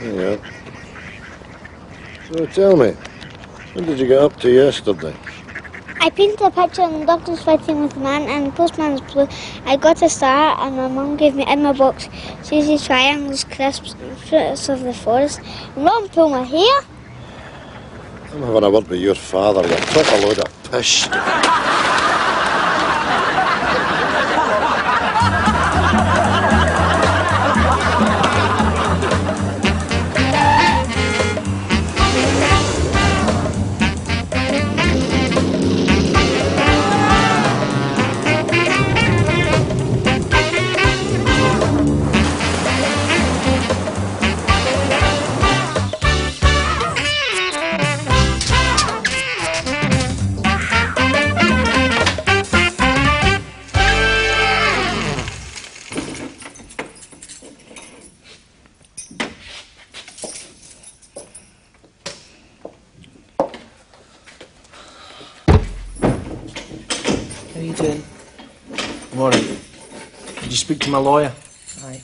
Yeah. So tell me, what did you get up to yesterday? I painted a picture and the doctor's fighting with the man and the postman's blue. I got a star and my mum gave me in my box cheesy triangles, crisps, and fruits of the forest. And Mum pulled my hair. I'm having a word with your father. You're a load of pish. How are you doing? I'm all right. Did you speak to my lawyer? Right.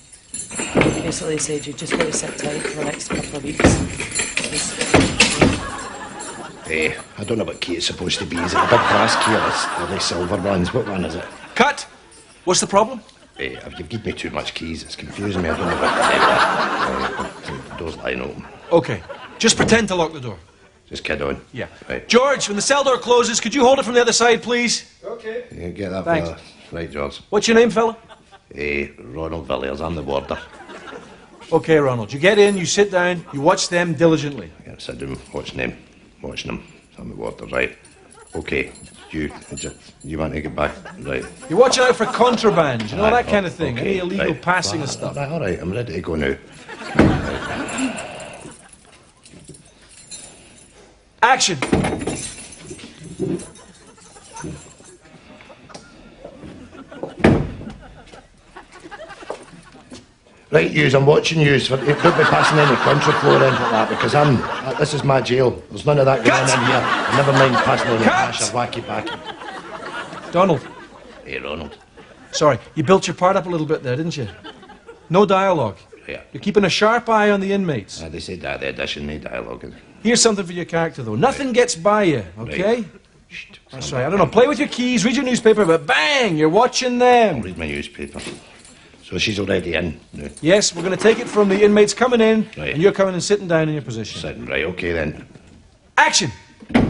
Basically, he said you've just got to sit tight for the next couple of weeks. I don't know what key it's supposed to be. Is it a big brass key or the silver ones? What one is it? Cut! What's the problem? You've given me too much keys. It's confusing me. I don't know what the door's lying open. Okay. Just pretend to lock the door. Just kid on. Yeah. Right. George, when the cell door closes, could you hold it from the other side, please? Okay. Yeah, get that Thanks. fella. Right, George. What's your name, fella? Ronald Villiers. I'm the warder. Okay, Ronald. You get in, you sit down, you watch them diligently. Yeah, sit down, watching them. I'm the warder, right. Okay. You want to get back? Right. You're watching out for contraband, you know, Right, that kind of thing. okay, Any illegal right. passing of stuff. Right, all right. I'm ready to go now. Action! Right, yous, I'm watching yous. Don't be passing any contraflow or anything like that, because this is my jail. There's none of that going on in here. Never mind passing any cash or wacky-backy. Donald. Hey, Ronald. Sorry, you built your part up a little bit there, didn't you? No dialogue. Yeah. You're keeping a sharp eye on the inmates. They said that, the addition, no dialogue. Here's something for your character, though. Nothing gets by you, okay? Right. Shh, That's right. I don't know. Play with your keys, read your newspaper, but bang, you're watching them. Read my newspaper. So she's already in now. Yes, we're going to take it from the inmates coming in, Right. and you're coming and sitting down in your position. Sitting, right, okay then. Action! How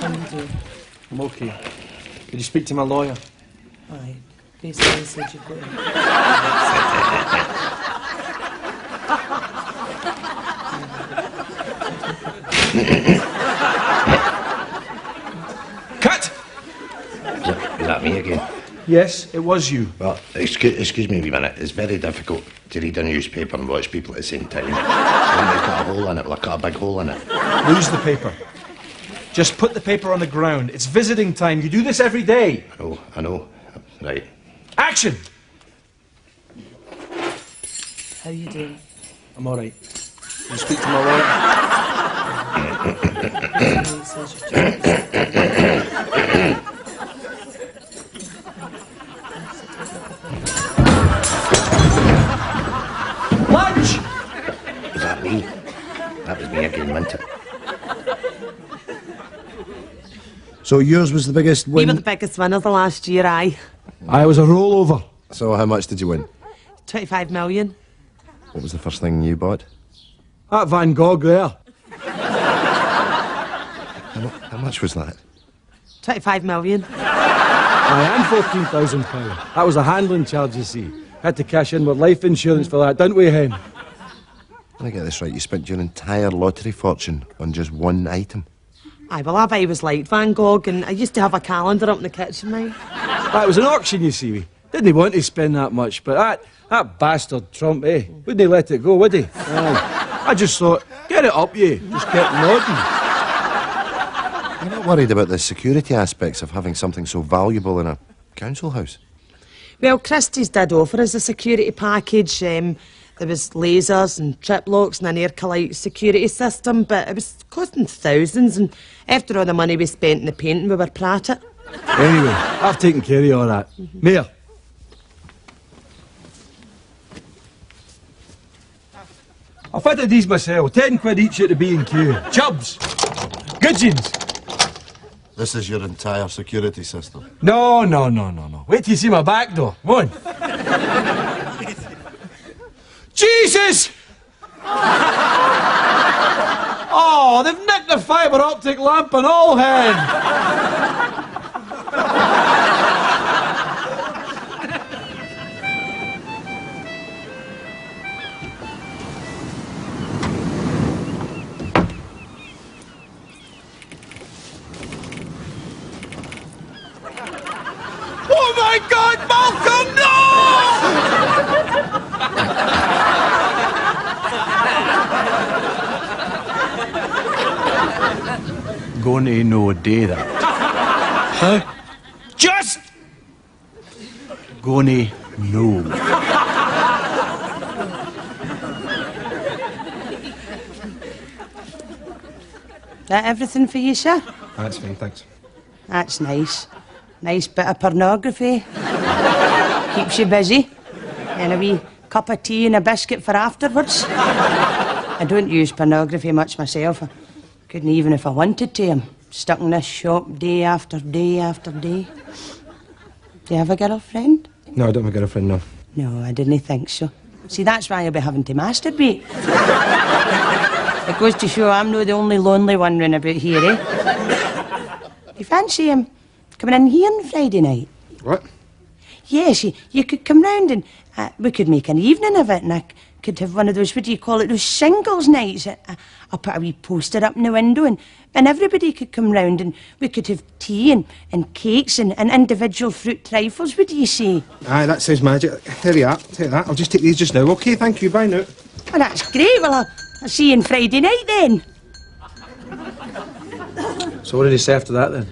you doing? I'm okay. Did you speak to my lawyer? Right. Basically, he said you've got to... Cut! Is that me again? Yes, it was you. Well, excuse me a wee minute. It's very difficult to read a newspaper and watch people at the same time. When they cut a hole in it, like cut a big hole in it. Lose the paper. Just put the paper on the ground. It's visiting time. You do this every day. I know. Right. Action! How you doing? I'm all right. Did you speak to my lawyer? Basically, he says you've just got to sit tight. Lunch! Was that me? That was me again, wasn't it? So yours was the biggest We win? were the biggest winner the last year, aye. I was a rollover. So how much did you win? 25 million. What was the first thing you bought? That Van Gogh there. How much was that? 25 million. I am £14,000. That was a handling charge, you see. Had to cash in with life insurance for that, didn't we, Hen? Let me get this right. You spent your entire lottery fortune on just one item. Aye, well, I was like Van Gogh, and I used to have a calendar up in the kitchen, mate. That was an auction, you see. Didn't he want to spend that much, but that bastard Trump, wouldn't he let it go, would he? I just thought, get it up, you. Just kept nodding. You're not worried about the security aspects of having something so valuable in a council house? Well, Christie's did offer us a security package. There was lasers and trip locks and an air-collite security system, but it was costing thousands, and after all the money we spent in the painting, we were pratted. Anyway, I've taken care of all that. Mayor. I fitted these myself. 10 quid each at the B&Q. Chubs. Goodgeons. This is your entire security system. No. Wait till you see my back door. Come on. Jesus! Oh, they've nicked the fibre optic lamp and all, hen. Oh my God, Malcolm, no! Gonna no day that. Huh? Just gonna no. That everything for you, sir? That's fine, thanks. That's nice. Nice bit of pornography. Keeps you busy. And a wee cup of tea and a biscuit for afterwards. I don't use pornography much myself. I couldn't even if I wanted to. I'm stuck in this shop day after day after day. Do you have a girlfriend? No, I don't have a girlfriend, no. No, I didn't think so. See, that's why I'll be having to masturbate. It goes to show I'm not the only lonely one running about here, eh? You fancy him coming in here on Friday night? What? Yes, you could come round and we could make an evening of it, and I could have one of those, what do you call it, those singles nights. I'll put a wee poster up in the window and everybody could come round and we could have tea and cakes and individual fruit trifles. What do you say? Aye, that sounds magic. Here we are. Take that. I'll just take these just now. OK, thank you. Bye now. Well, that's great. Well, I'll see you on Friday night then. So what did he say after that then?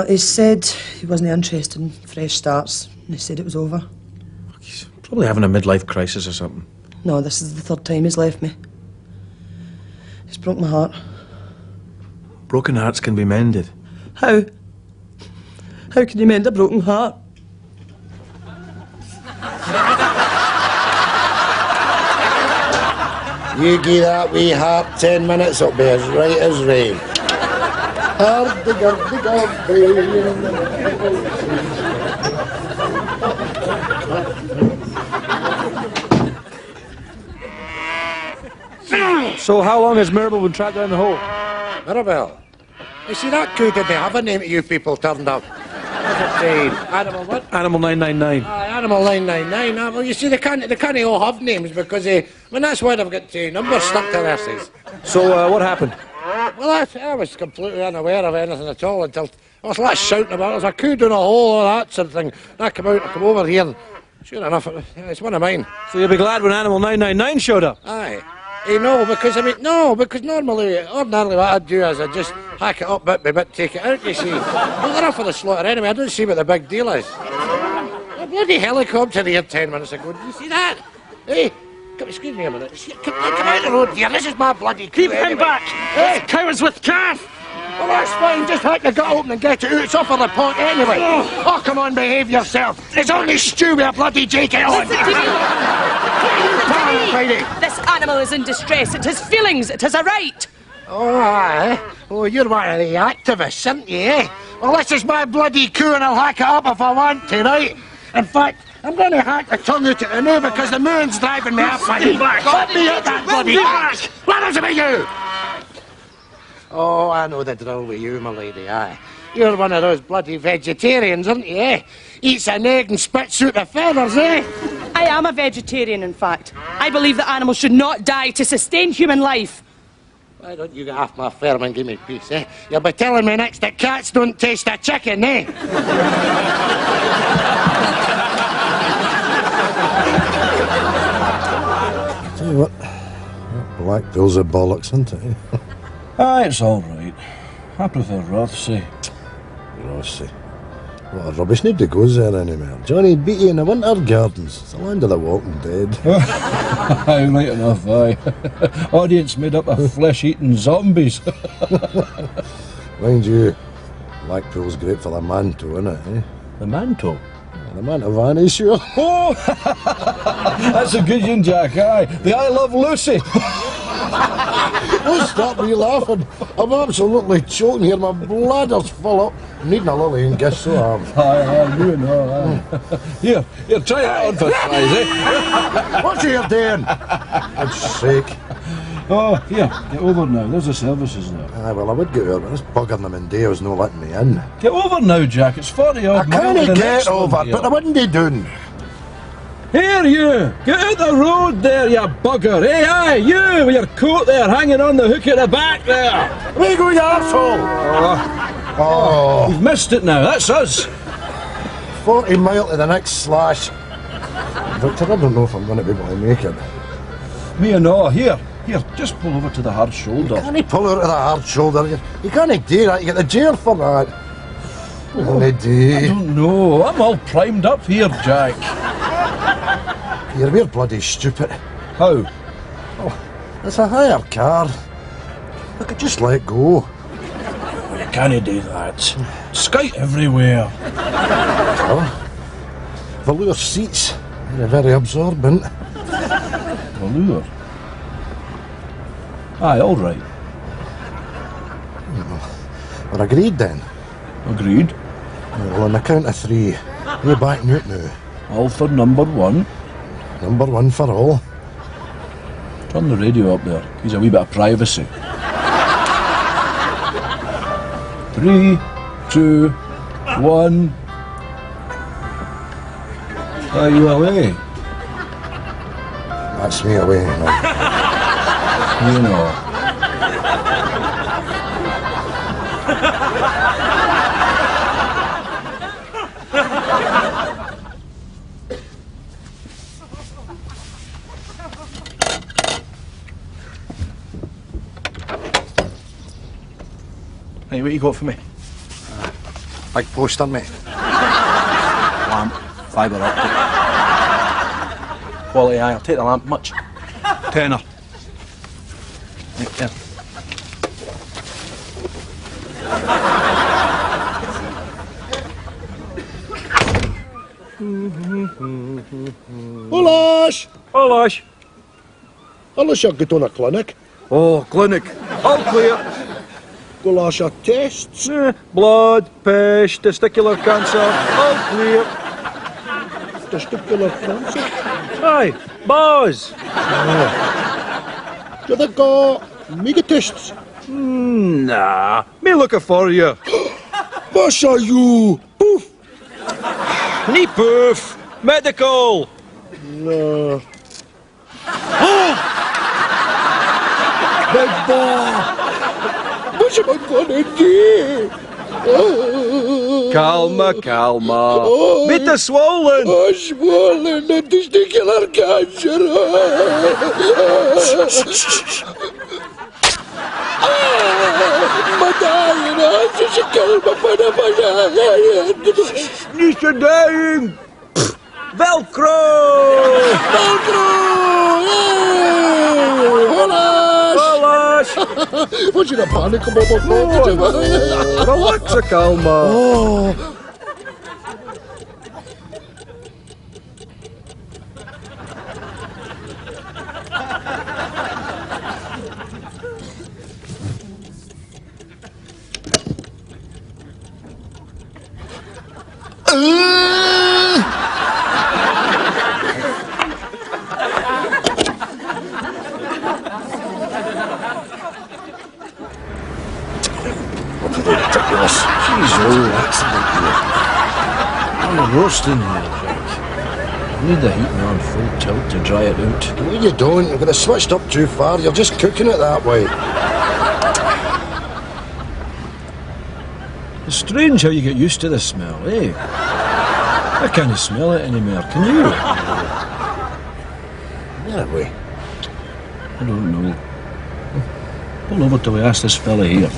He said he wasn't interested in fresh starts. And he said it was over. He's probably having a midlife crisis or something. No, this is the third time he's left me. He's broke my heart. Broken hearts can be mended. How? How can you mend a broken heart? You give that wee heart 10 minutes, it'll be as right as rain. So how long has Mirabel been trapped down the hole? Mirabel? You see, that coup didn't have a name that you people turned up. Animal what? Animal 999. Animal 999. Well, you see, they can't all have names because that's why they've got numbers stuck to their faces. So what happened? Well, I was completely unaware of anything at all until I was last shouting about it. There was a coup down a hole or that sort of thing. I come over here, and sure enough, it's one of mine. So you'll be glad when Animal 999 showed up? Aye. Because ordinarily what I'd do is I'd just hack it up bit by bit, take it out, you see. But they're off for the slaughter anyway, I don't see what the big deal is. A bloody helicopter here 10 minutes ago, did you see that? Hey, excuse me a minute. Come out the road here, this is my bloody coup. Keep him back! Hey! Cowards with calf! Well, that's fine, just hack the gut open and get it out, it's off of the pot anyway. Oh, come on, behave yourself. It's only stew with a bloody jacket on. This animal is in distress. It has feelings. It has a right. Oh, aye. Oh, you're one of the activists, aren't you, eh? Well, this is my bloody coup and I'll hack it up if I want to, right? In fact, I'm going to hack the tongue out of the moo because the moon's driving me up my head. Let me out that bloody ass! What is it with you? Oh, I know the drill with you, my lady, aye. You're one of those bloody vegetarians, aren't you, eh? Eats an egg and spits out the feathers, eh? I am a vegetarian, in fact. I believe that animals should not die to sustain human life. Why don't you get off my farm and give me peace, eh? You'll be telling me next that cats don't taste a chicken, eh? Tell you what, that black pill's a bollocks, isn't it? Aye, it's all right. I prefer Rothsay. Rothsay. What a rubbish. Nobody goes there anymore. Johnny Beatty in the Winter Gardens. It's the land of the walking dead. Aye, right enough, aye. Audience made up of flesh-eating zombies. Mind you, Blackpool's great for the manto, innit, eh? The mantle? The man of Annie, sure. Oh! That's a good one, Jack, aye. The I Love Lucy. Don't stop me laughing. I'm absolutely choking here. My bladder's full up. I'm needing a lily and guess so am. Aye, you know, aye. Here, try that on for size, eh? What's you doing? God's sake. Oh, here, get over now. There's the services now. Aye, well, I would get over, but this buggering them in Deo's not letting me in. Get over now, Jack. It's 40 odd I can't miles to the get next one over, here. but I wouldn't be doing. Here, you! Get out the road there, you bugger! Hey, aye, you with your coat there hanging on the hook at the back there! Where go, you arsehole? Oh, You've missed it now, that's us! 40 mile to the next slash. Victor, I don't know if I'm going to be able to make it. Me and all, here, just pull over to the hard shoulder. Can he pull out of the hard shoulder? You can't do that, you get the jail for that. What can I do? don't know, I'm all primed up here, Jack. You're real bloody stupid. How? It's a hire car. I could just let go. You can't do that. Skite everywhere. Velour seats. They're very absorbent. Velour? Aye, all right. We're agreed then. Agreed. Well, on the count of 3, we're back out now. All for number 1. Number 1 for all. Turn the radio up there. Gives a wee bit of privacy. 3, 2, 1. Are you away? That's me away now. You know. Hey, what you got for me? Big poster, mate. Lamp, fibre optic. Quality, aye, I'll take the lamp. Much? Tenner. Right, there. Olash! Olash. Olash, you're good on a clinic. Oh, clinic. All clear. Olash, your tests. Blood, pest, testicular cancer. All clear. Testicular cancer. Aye, buzz. Do they got mega tests? Nah, me looking for you. Bosh are you? Poof! Knee poof. Medical. No. Big boy! What am I gonna do? Calma. Meet the swollen. Swollen and testicular cancer. I'm dying. I just killed my You're dying. Velcro. Olash. What's in a panic about my Relax, calma. Oh. Ridiculous. Jeez, oh, accident here. I'm roasting here, Jack. I need the heating on full tilt to dry it out. No, you don't. You're going to switched up too far. You're just cooking it that way. It's strange how you get used to the smell, eh? I can't smell it anymore, can you? That way. I don't know. Pull over till we ask this fella here.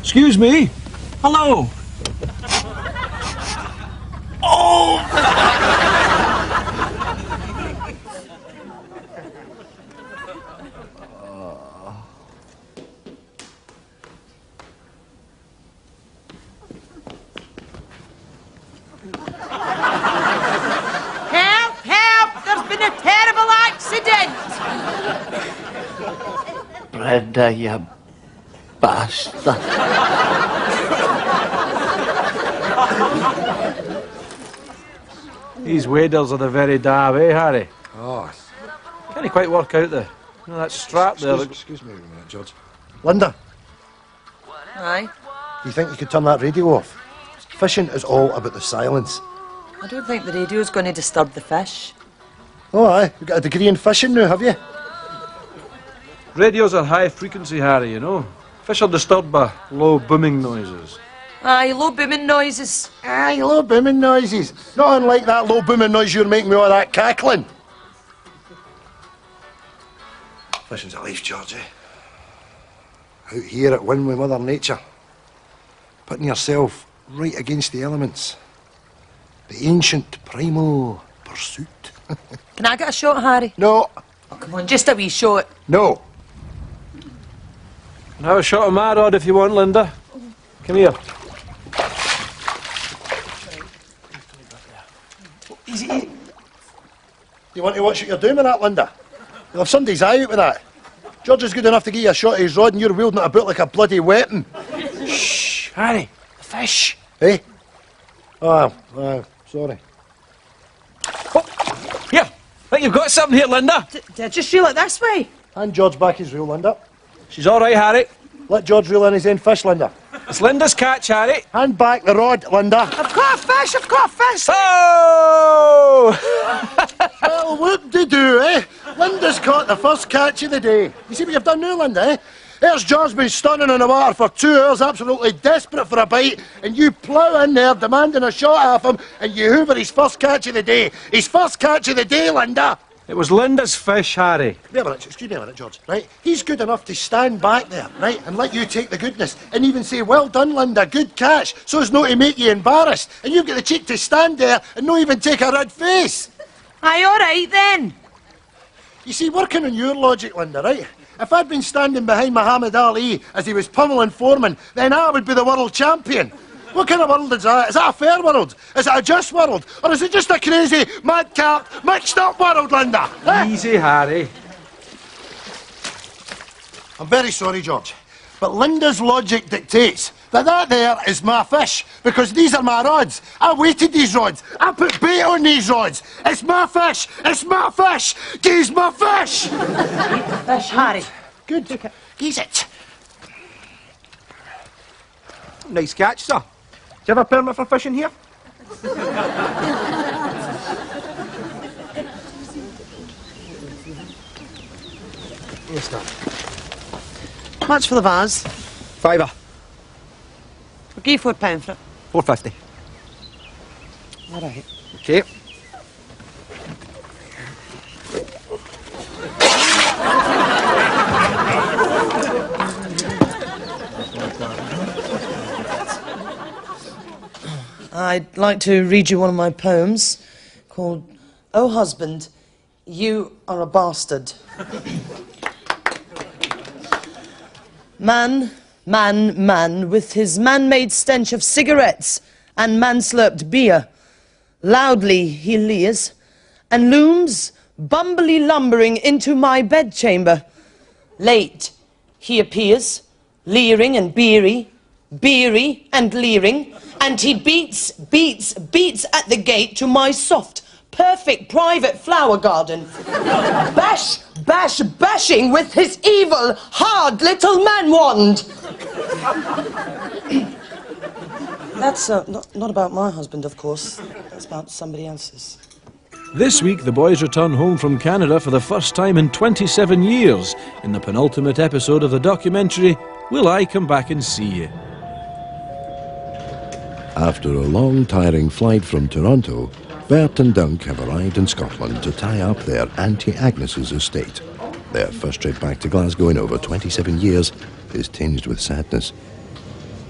Excuse me? Hello? Oh! Linda, you bastard. These waders are the very dab, eh, Harry? Oh, Can't he quite work out the... You know, that strap there... excuse me a minute, George. Linda, Aye. do you think you could turn that radio off? Fishing is all about the silence. I don't think the radio's going to disturb the fish. Oh, aye. You've got a degree in fishing now, have you? Radios are high frequency, Harry, you know. Fish are disturbed by low booming noises. Aye, low booming noises. Aye, low booming noises. Not unlike that low booming noise you're making with all that cackling. Fishing's a life, George, eh? Out here at one with Mother Nature. Putting yourself right against the elements. The ancient primal pursuit. Can I get a shot, Harry? No. Oh, come on, just a wee shot. No. And have a shot of my rod if you want, Linda. Come here. Easy. You want to watch what you're doing with that, Linda? You'll have somebody's eye out with that. George is good enough to give you a shot of his rod and you're wielding it about like a bloody weapon. Shh, Harry. The fish. Eh? Oh, sorry. Oh, here. I think you've got something here, Linda. Did I just reel it this way? Hand George back his reel, Linda. She's all right, Harry. Let George reel in his own fish, Linda. It's Linda's catch, Harry. Hand back the rod, Linda. I've caught a fish, I've caught a fish! Oh! Well, whoop-de-doo, eh? Linda's caught the first catch of the day. You see what you've done now, Linda, eh? There's George been stunning in the water for 2 hours, absolutely desperate for a bite, and you plough in there demanding a shot off him, and you hoover his first catch of the day. His first catch of the day, Linda. It was Linda's fish, Harry. Wait a minute, excuse me a minute, George, right? He's good enough to stand back there, right, and let you take the goodness, and even say, well done, Linda, good catch, so as not to make you embarrassed. And you've got the cheek to stand there and not even take a red face. Aye, all right then. You see, working on your logic, Linda, right? If I'd been standing behind Muhammad Ali as he was pummeling Foreman, then I would be the world champion. What kind of world is that? Is that a fair world? Is it a just world? Or is it just a crazy, madcap, mixed-up world, Linda? Eh? Easy, Harry. I'm very sorry, George, but Linda's logic dictates that there is my fish, because these are my rods. I weighted these rods. I put bait on these rods. It's my fish. It's my fish. Gee's my fish. Fish, Harry. Good. Gee's it. Nice catch, sir. Do you have a permit for fishing here? Yes, sir. Much for the vase. £5. I'll give you £4 for it. £4.50. All right. Okay. I'd like to read you one of my poems called Oh Husband, You Are a Bastard. Man, man, man, with his man-made stench of cigarettes and man-slurped beer, loudly he leers and looms, bumbly lumbering into my bedchamber. Late he appears, leering and beery and leering, and he beats at the gate to my soft, perfect private flower garden. Bashing with his evil, hard little man wand. That's not about my husband, of course. That's about somebody else's. This week, the boys return home from Canada for the first time in 27 years in the penultimate episode of the documentary, Will I Come Back and See You? After a long, tiring flight from Toronto, Bert and Dunk have arrived in Scotland to tie up their Auntie Agnes's estate. Their first trip back to Glasgow in over 27 years is tinged with sadness.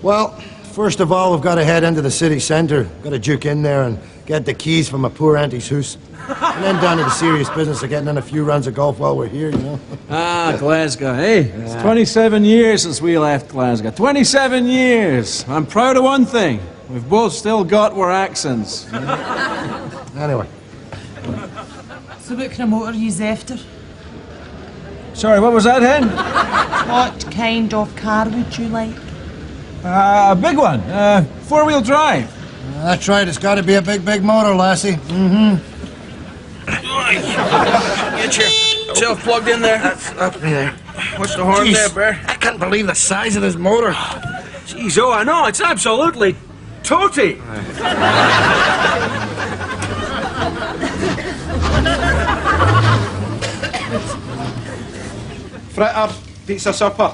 Well, first of all, we've got to head into the city centre. Got to duke in there and get the keys from my poor auntie's house. And then down to the serious business of getting in a few rounds of golf while we're here, you know. Ah, Glasgow, eh? It's 27 years since we left Glasgow. 27 years! I'm proud of one thing. We've both still got our accents. Anyway. So what kind of motor are you after? Sorry, what was that, Hen? What kind of car would you like? A big one. 4-wheel drive. That's right, it's got to be a big motor, lassie. Get yourself plugged in there. That's up there. What's the horn Jeez, there, Bear? I can't believe the size of this motor. Jeez, oh, I know. It's absolutely toty. Fritter, pizza supper.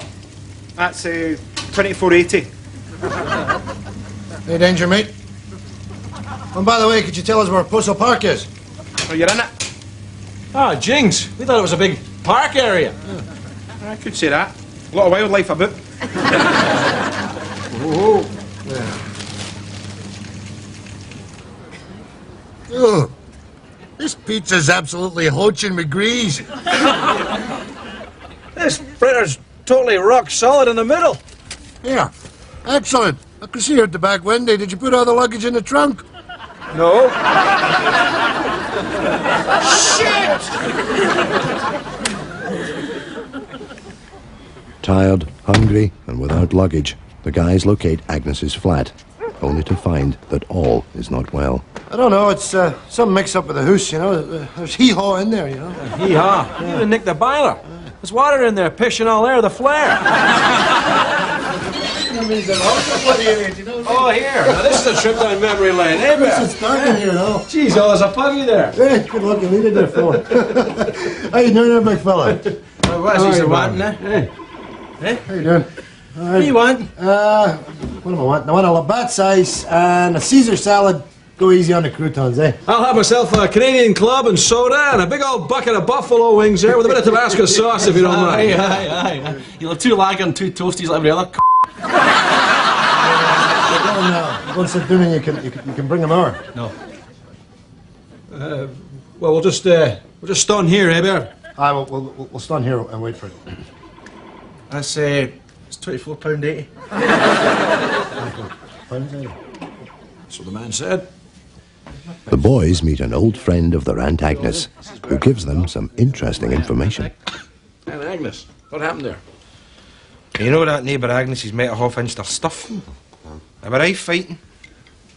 That's 24.80. Hey, danger, mate. And by the way, could you tell us where Postal Park is? Oh, you're in it? Ah, jinx. We thought it was a big park area. I could say that. A lot of wildlife about. Oh, this pizza's absolutely hoaching me grease. This fritter's totally rock solid in the middle. Yeah, excellent. I can see you at the back window. Did you put all the luggage in the trunk? No. Tired, hungry, and without luggage, the guys locate Agnes's flat, only to find that all is not well. I don't know, it's some mix-up with the house, you know. There's hee-haw in there, you know. Hee-haw. You even nicked the boiler. There's water in there, pissing all air, the flare. Oh, here. Now, this is a trip down memory lane, eh, Bear? It's dark in here, though. Jeez, oh, there's a puggy there. Hey, good luck, you needed there, fella. How you doing there, big fella? What's he wanting, eh? How you doing? What do you want? What am I wanting? I want a Labatt's ice and a Caesar salad. Go easy on the croutons, eh? I'll have myself a Canadian club and soda and a big old bucket of buffalo wings there with a bit of Tabasco sauce, if you don't mind. Aye. You'll have 2 lager and 2 toasties like every other Go and sit down and you can bring them over. No. Well, we'll just stand here, eh, Bear? Aye, we'll stand here and wait for it. That's it's £24.80. That's what the man said. The boys meet an old friend of their Aunt Agnes, who gives them some interesting information. And Agnes, what happened there? You know that neighbour Agnes is made a half inch their stuff? Am I right fighting?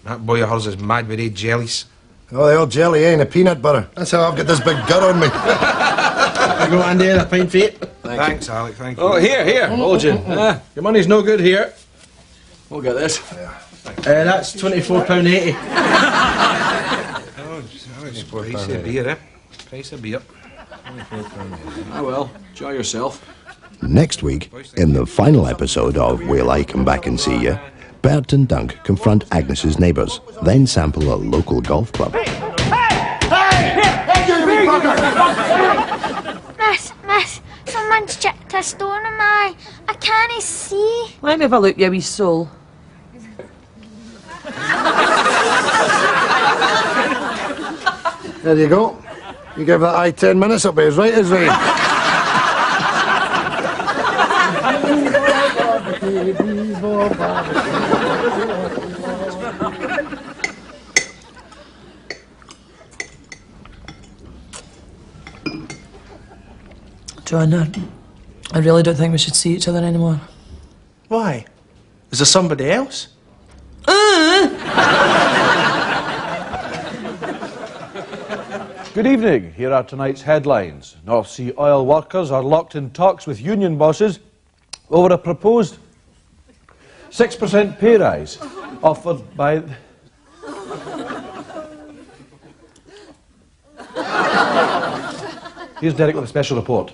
That boy of hers is mad with red jellies. Oh, the old jelly, eh, and the peanut butter. That's how I've got this big gut on me. I go Andy a pint for it. Thanks, Alec, thank you. Oh, here, hold you. Your money's no good here. We'll get this. That's £24.80. Price of beer, eh? Price of beer. Ah, well, enjoy yourself. Next week, in the final episode of Will I Come Back and See You, Bert and Dunk confront Agnes's neighbours, then sample a local golf club. Miss, someone's chipped a stone in my eye. I can't see. Let me have a look, you wee soul. There you go. You give that eye 10 minutes, it'll be as right as rain. John, I really don't think we should see each other anymore. Why? Is there somebody else? Good evening. Here are tonight's headlines. North Sea oil workers are locked in talks with union bosses over a proposed 6% pay rise offered by... Here's Derek with a special report.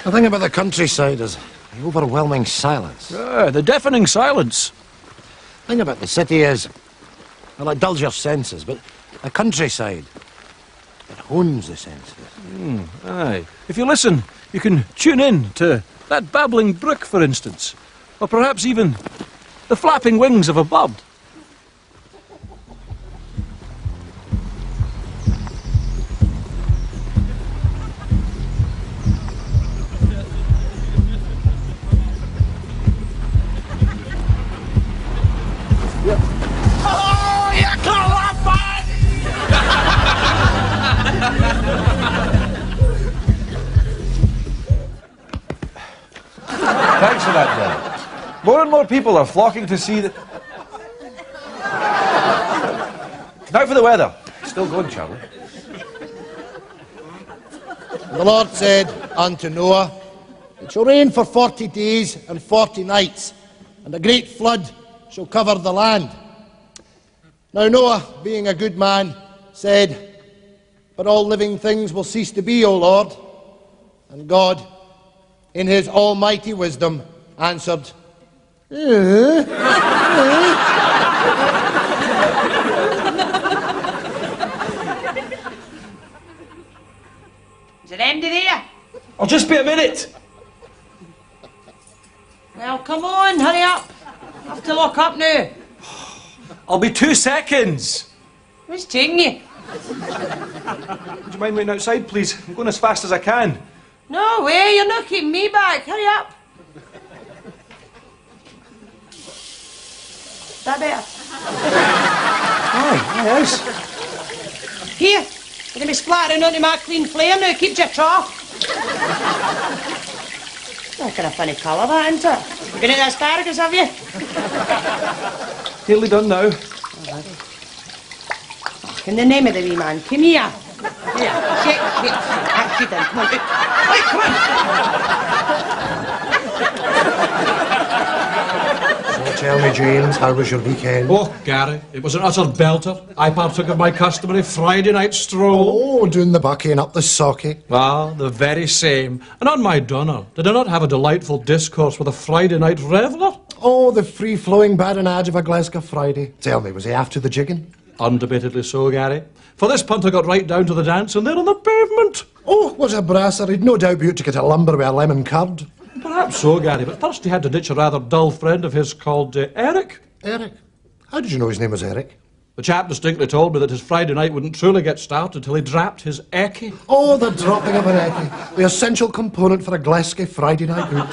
The thing about the countryside is the overwhelming silence. The deafening silence. The thing about the city is, well, it dulls your senses, but the countryside, it hones the senses. Aye. If you listen, you can tune in to that babbling brook, for instance. Or perhaps even the flapping wings of a bird. More and more people are flocking to see the... Now for the weather. Still going, Charlie. The Lord said unto Noah, It shall rain for 40 days and 40 nights, and a great flood shall cover the land. Now Noah, being a good man, said, But all living things will cease to be, O Lord. And God, in his almighty wisdom, answered, Is it empty there? I'll just be a minute. Well, come on, hurry up. I have to lock up now. I'll be 2 seconds. Who's taking you? Would you mind waiting outside, please? I'm going as fast as I can. No way, you're not keeping me back. Hurry up. That better? Aye, it is. Here, you're going to be splattering onto my clean flare now. Keep your trough. What kind of funny colour that, isn't it? You been eating asparagus, have you? Nearly done now. In the name of the wee man, come here. Here, shake. Here, sit down. Come on, out. Right, come on. So tell me, James, how was your weekend? Oh, Gary, it was an utter belter. I partook of my customary Friday night stroll. Oh, doing the bucking up the socky. Ah, the very same. And on my dinner, did I not have a delightful discourse with a Friday night reveller? Oh, the free-flowing badinage of a Glasgow Friday. Tell me, was he after the jigging? Undebatedly so, Gary. For this punter got right down to the dance and there on the pavement. Oh, was a brasser. He'd no doubt be out to get a lumber with a lemon curd. Perhaps so, Gary, but first he had to ditch a rather dull friend of his called Eric. Eric? How did you know his name was Eric? The chap distinctly told me that his Friday night wouldn't truly get started till he drapped his eckie. Oh, the dropping of an eckie. The essential component for a Glasgow Friday night out.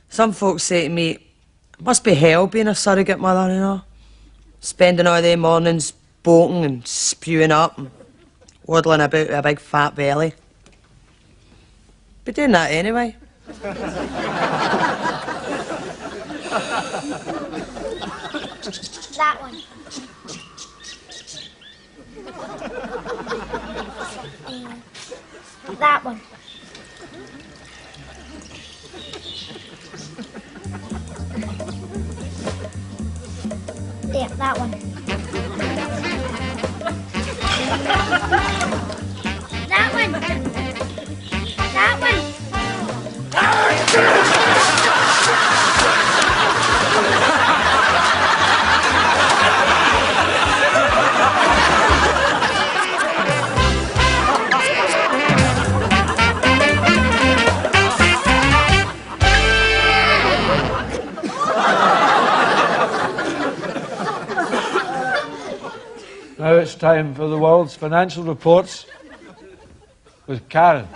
Some folks say to me, it must be hell being a surrogate mother, you know. Spending all their mornings bolting and spewing up and waddling about with a big fat belly. Be doing that anyway. That one. That one. Yeah, that one. That one. That one. Now it's time for the world's financial reports with Karen.